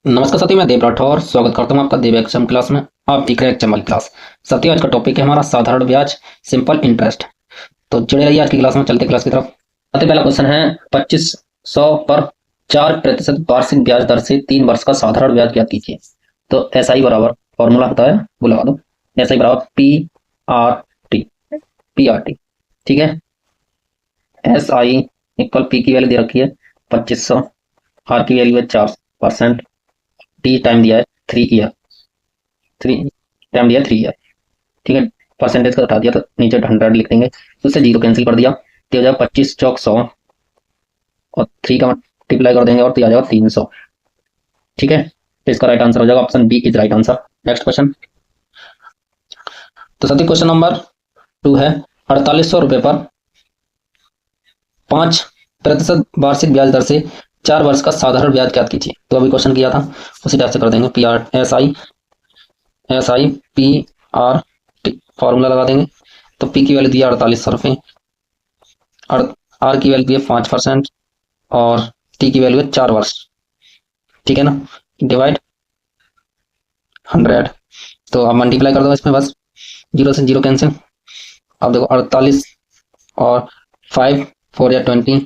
नमस्कार साथियों, मैं देव राठौर स्वागत करता हूं आपका देव एक्सएम क्लास में। आप देख रहे हैं एक्सएमएल क्लास। साथियों, आज का टॉपिक है हमारा साधारण ब्याज, सिंपल इंटरेस्ट। तो जुड़े रहिए आज की क्लास में। चलते क्लास की तरफ। सबसे पहला क्वेश्चन है 2500 पर 4% वार्षिक ब्याज दर से 3 वर्ष का साधारण ब्याज ज्ञात कीजिए। तो एस आई बराबर फॉर्मूला होता है, वो लगा दो। एस आई बराबर पी आर टी। ठीक है। एस आई इक्वल पी की वैल्यू दे रखी है 2500, आर की वैल्यू है 4%, टी टाइम दिया है 3 ईयर, 3 ईयर। ठीक है। परसेंटेज का हटा दिया तो नीचे 100 लिख देंगे, तो उससे जीरो कैंसिल कर दिया तो हो जाएगा 25 चौक 100 और 3 का मल्टीप्लाई कर देंगे और तो आ जाएगा 300। ठीक है। तो इसका राइट आंसर हो जाएगा option B is right answer. Next question. तो साथी क्वेश्चन नंबर 2 है 4800 रुपये पर 5% वार्षिक ब्याज दर से 4 वर्ष का साधारण ब्याज ज्ञात कीजिए। तो अभी क्वेश्चन किया था उसी टाइप से कर देंगे। S I P R T formula लगा देंगे। तो पी की वैल्यू दी है 4800 रुपये और आर की वैल्यू दी है 5% और टी की वैल्यू है 4 वर्ष। ठीक है ना। डिवाइड 100। तो अब मल्टीप्लाई कर दो इसमें, बस जीरो से जीरो कैंसिल। अब देखो 48 और 5 4 या 20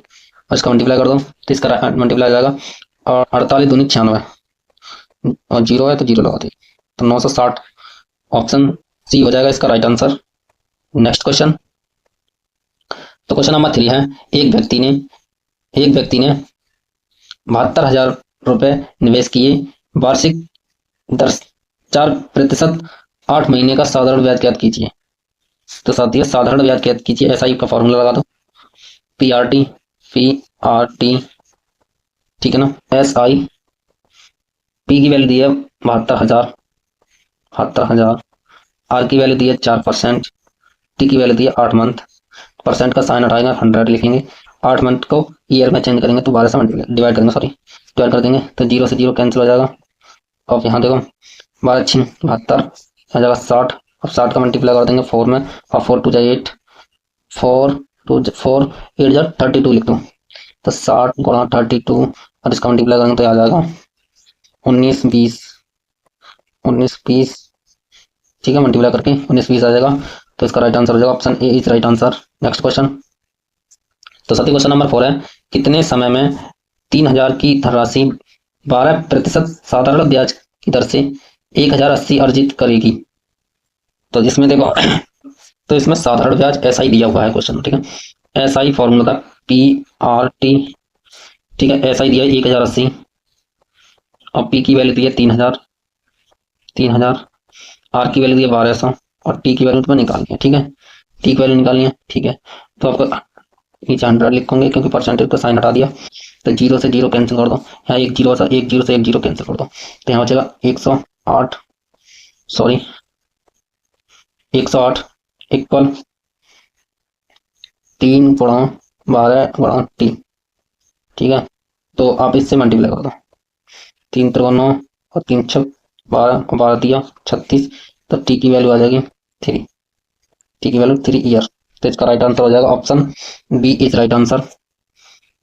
और इसका मल्टीप्लाई कर दो तो इसका मल्टीप्लाई आ जाएगा। और 48 दूनी 96 और जीरो है तो जीरो लगा दी, तो 960। ऑप्शन सी हो जाएगा इसका राइट आंसर। Next question. तो क्वेश्चन नंबर 3 है एक व्यक्ति ने 72,000 रुपये निवेश किए। वार्षिक दर 4% 8 महीने का साधारण ब्याज ज्ञात कीजिए। तो साथियों, साधारण ब्याज ज्ञात कीजिए, एस आई का फॉर्मूला लगा दो। P R T. ठीक है ना। एस आई पी की वैल्यू दी है 72,000। आर की वैल्यू दी है 4%। टी की वैल्यू दी है 8 मंथ। परसेंट का साइन हटाएंगे, 100 लिखेंगे। 8 मंथ को ईयर में चेंज करेंगे तो 12 से डिवाइड करेंगे, डिवाइड कर देंगे तो जीरो से जीरो कैंसिल हो जाएगा। अब यहाँ देखो 12×6 72 आ जाएगा 60। अब 60 का मल्टीप्लाई कर देंगे 4 में और 4 2 8, 4 8 जा 32 लिख दो। तो 60 × 32 और इसका मल्टीप्लाई करेंगे तो आ जाएगा 19 20। ठीक है। मल्टीप्लाई करके 19 20 आ जाएगा, तो इसका राइट आंसर हो जाएगा option A is right answer. Next question. तो साथी क्वेश्चन नंबर 4 है कितने समय में 3,000 की धनराशि 12% साधारण ब्याज की दर से 1,080 अर्जित करेगी। तो इसमें देखो तो इसमें साधारण ब्याज एस आई दिया हुआ है क्वेश्चन। ठीक है। एस आई फॉर्मूला था पी आर टी। ठीक है। एस आई दिया है 1,080 और पी की वैल्यू दी है 3,000। आर की वैल्यू दी है 1200 और टी की वैल्यू तुम्हें निकालनी है। ठीक है। टी की वैल्यू निकालनी है। ठीक है। तो आपको नीचे 100 लिखोगे क्योंकि परसेंटेज का साइन हटा दिया, तो जीरो से जीरो कैंसिल कर दो। यहाँ एक जीरो से एक जीरो कैंसिल कर दो तो यहाँ बचेगा 108 सॉरी 108 इक्वल 3 × 12 × टी। ठीक है। तो आप इससे मल्टीप्लाई कर दो। 3 3 9 और 3 6 12 और 12 दिया 36। तो टी की वैल्यू आ जाएगी 3। टी की वैल्यू 3 ईयर। तो इसका राइट आंसर हो जाएगा option B is right answer.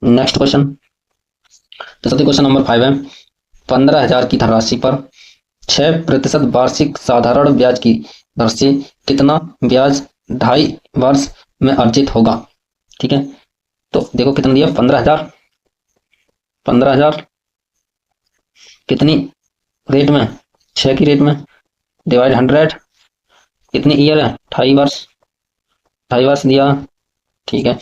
Next question. तो सबसे क्वेश्चन नंबर 5 है 15,000 की धनराशि पर 6% वार्षिक साधारण ब्याज की दर से कितना ब्याज 2.5 वर्ष में अर्जित होगा। ठीक है। तो देखो कितना दिया 15,000 कितनी रेट में, 6 की रेट में, डिवाइड 100 कितनी ईयर है 2.5 वर्ष, 2.5 वर्ष दिया। ठीक है।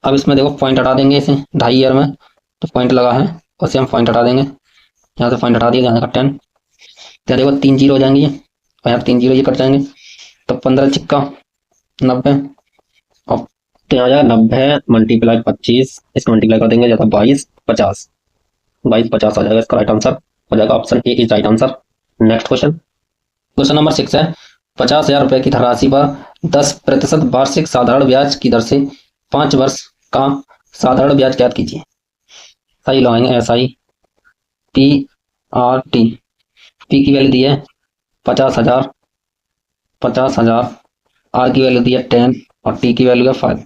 अब इसमें देखो पॉइंट हटा देंगे इसे 2.5 ईयर में, तो पॉइंट लगा है उसे हम पॉइंट हटा देंगे। यहाँ से पॉइंट हटा दिया, यहाँ का 10। तो देखो 3 जीरो हो जाएंगे और यहाँ 3 जीरो ये कट जाएंगे। तो 15 चिक्का 90 और तो यहाँ जाएगा 90 मल्टीप्लाई 25, इसको मल्टीप्लाई कर देंगे जाता 22 50 22 50 आ जाएगा। इसका राइट आंसर हो जाएगा option A is right answer. Next question. Question number 6 है 50,000 रुपये की धनराशि पर 10% वार्षिक साधारण ब्याज की दर से 5 वर्ष का साधारण ब्याज ज्ञात कीजिए। सही लगाएंगे S I P R T. P की वैल्यू दी है 50,000 आर की वैल्यू दी है 10 और टी की वैल्यू है 5।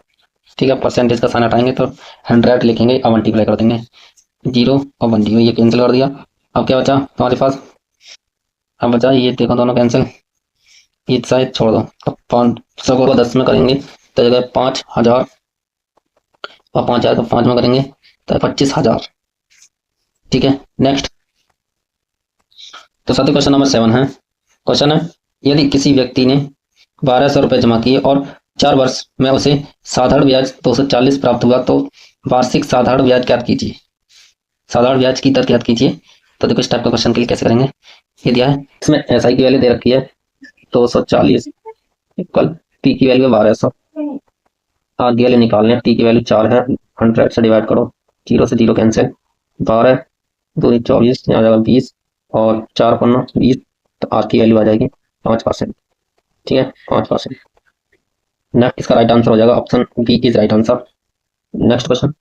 ठीक है। परसेंटेज का साइन हटाएंगे तो 100 लिखेंगे और मल्टीप्लाई कर देंगे। 0 और 1 0 ये कैंसिल कर दिया अब क्या बचा तुम्हारे पास? अब बचा ये, देखो दोनों कैंसिल, ये शायद छोड़ दो। अब 500 को 10 में करेंगे तो जगह 5,000, और 5,000 को 5 में करेंगे तो 25,000। ठीक है, नेक्स्ट। तो साथी क्वेश्चन नंबर 7 है। क्वेश्चन है, यदि किसी व्यक्ति ने 1,200 रुपये जमा किए और 4 वर्ष में उसे साधारण ब्याज 240 प्राप्त हुआ, तो वार्षिक साधारण ब्याज ज्ञात कीजिए। साधारण ब्याज की दर ज्ञात कीजिए। तो देखो इस टाइप का क्वेश्चन के लिए कैसे करेंगे, ये दिया है, इसमें SI की वैल्यू दे रखी है 240 इक्वल P की वैल्यू 1,200, R की वैल्यू निकालने, T की वैल्यू 4 है, 100 से डिवाइड करो, 0 से 0 कैंसिल, 12 2 24, यहाँ जाएगा 20, और 4 पन्ना 20, तो R की वैल्यू आ जाएगी 5%। ठीक है, 5%। नेक्स्ट इसका राइट आंसर हो जाएगा option B is right answer. Next question.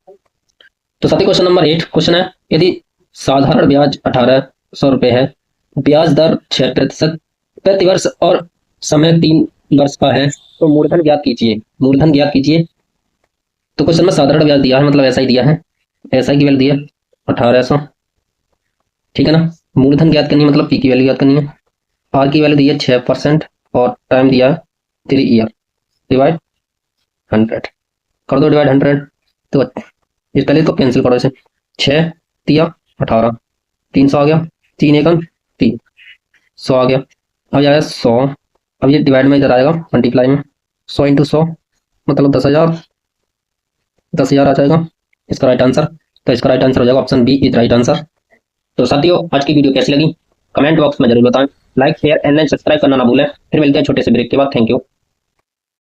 तो साथी क्वेश्चन नंबर 8 क्वेश्चन है, यदि साधारण ब्याज 1,800 रुपये है, ब्याज दर 6% प्रति वर्ष और समय 3 वर्ष का है, तो मूलधन ज्ञात कीजिए। मूलधन ज्ञात कीजिए। तो क्वेश्चन में साधारण ब्याज दिया है, मतलब ऐसा ही दिया है, ऐसा की वैल्यू दी है 1,800। ठीक है ना, मूलधन ज्ञात करनी है, मतलब पी की वैल्यू ज्ञात करनी है। आर की वैल्यू दी है 6% और टाइम दिया है 3 ईयर, डिवाइड 100 कर दो, डिवाइड 100। तो इस पहले तो कैंसिल करो इसे, 6 तिया 18, 300 आ गया, 3 एकम 3, 100 आ गया। अब जाएगा 100, अब ये डिवाइड में इधर आएगा मल्टीप्लाई में, 100 इंटू 100 मतलब 10,000, 10,000 आ जाएगा इसका राइट आंसर। तो इसका राइट आंसर हो जाएगा option B is right answer. तो साथियों आज की वीडियो कैसी लगी कमेंट बॉक्स में जरूर बताएं। लाइक शेयर एंड सब्सक्राइब करना ना भूलें। फिर मिलते हैं छोटे से ब्रेक के बाद। Thank you.